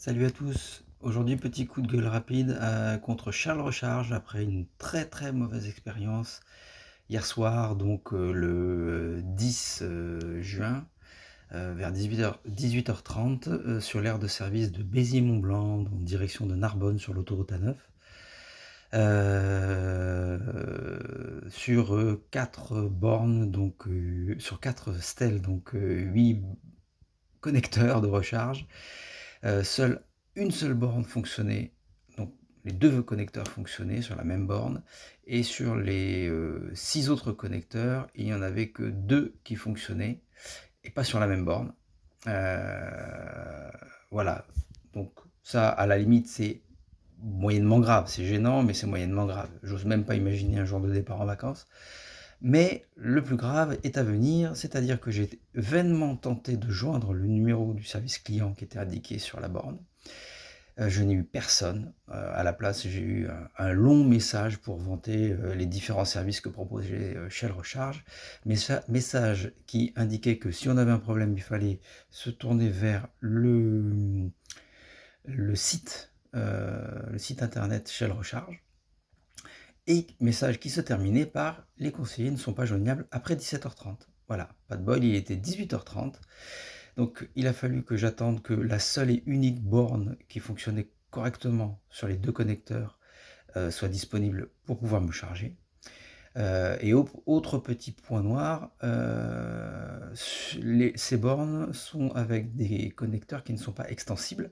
Salut à tous. Aujourd'hui, petit coup de gueule rapide contre Charles Recharge après une très très mauvaise expérience hier soir, donc le 10 juin, vers 18h30, sur l'aire de service de Béziers-Mont-Blanc, en direction de Narbonne sur l'autoroute A9. Sur 4 bornes, donc sur 4 stèles, donc 8 connecteurs de recharge. Seule une seule borne fonctionnait, donc les 2 connecteurs fonctionnaient sur la même borne, et sur les 6 autres connecteurs, il n'y en avait que 2 qui fonctionnaient et pas sur la même borne. Voilà, donc ça, à la limite, c'est moyennement grave. C'est gênant, mais c'est moyennement grave. J'ose même pas imaginer un jour de départ en vacances. Mais le plus grave est à venir, c'est-à-dire que j'ai vainement tenté de joindre le numéro du service client qui était indiqué sur la borne. Je n'ai eu personne. À la place, j'ai eu un long message pour vanter les différents services que proposait Shell Recharge. Message qui indiquait que si on avait un problème, il fallait se tourner vers le site internet Shell Recharge. Et message qui se terminait par « Les conseillers ne sont pas joignables après 17h30 ». Voilà, pas de bol, il était 18h30. Donc il a fallu que j'attende que la seule et unique borne qui fonctionnait correctement sur les 2 connecteurs soit disponible pour pouvoir me charger. Et autre petit point noir, ces bornes sont avec des connecteurs qui ne sont pas extensibles,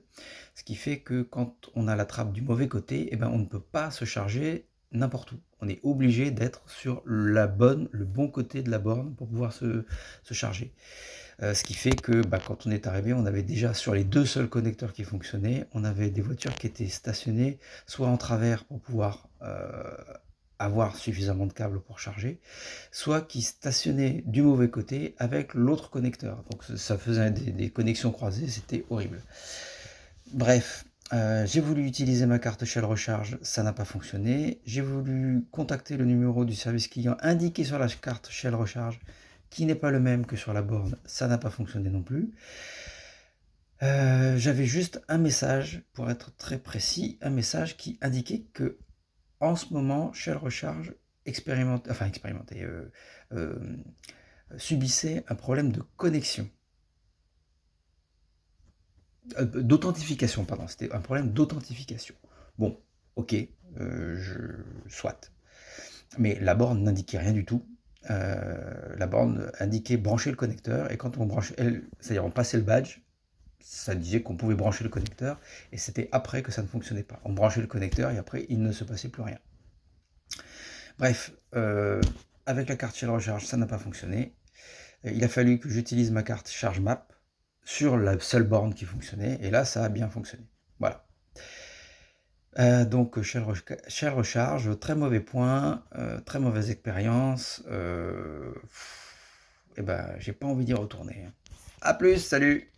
ce qui fait que quand on a la trappe du mauvais côté, eh ben, on ne peut pas se charger n'importe où. On est obligé d'être sur le bon côté de la borne pour pouvoir se charger. Ce qui fait que quand on est arrivé, on avait déjà sur les 2 seuls connecteurs qui fonctionnaient, on avait des voitures qui étaient stationnées soit en travers pour pouvoir avoir suffisamment de câbles pour charger, soit qui stationnaient du mauvais côté avec l'autre connecteur. Donc ça faisait des connexions croisées, c'était horrible. Bref, j'ai voulu utiliser ma carte Shell Recharge, ça n'a pas fonctionné. J'ai voulu contacter le numéro du service client indiqué sur la carte Shell Recharge, qui n'est pas le même que sur la borne, ça n'a pas fonctionné non plus. J'avais juste un message, pour être très précis, un message qui indiquait que en ce moment, Shell Recharge subissait un problème de connexion. D'authentification, pardon, c'était un problème d'authentification. Bon, ok, soit. Mais la borne n'indiquait rien du tout. La borne indiquait brancher le connecteur, et quand on branchait, c'est-à-dire on passait le badge, ça disait qu'on pouvait brancher le connecteur, et c'était après que ça ne fonctionnait pas. On branchait le connecteur, et après, il ne se passait plus rien. Bref, avec la carte Shell Recharge, ça n'a pas fonctionné. Il a fallu que j'utilise ma carte ChargeMap sur la seule borne qui fonctionnait, et là, ça a bien fonctionné. Voilà. Donc Shell Recharge, très mauvais point, très mauvaise expérience. Et ben, j'ai pas envie d'y retourner. À plus, salut!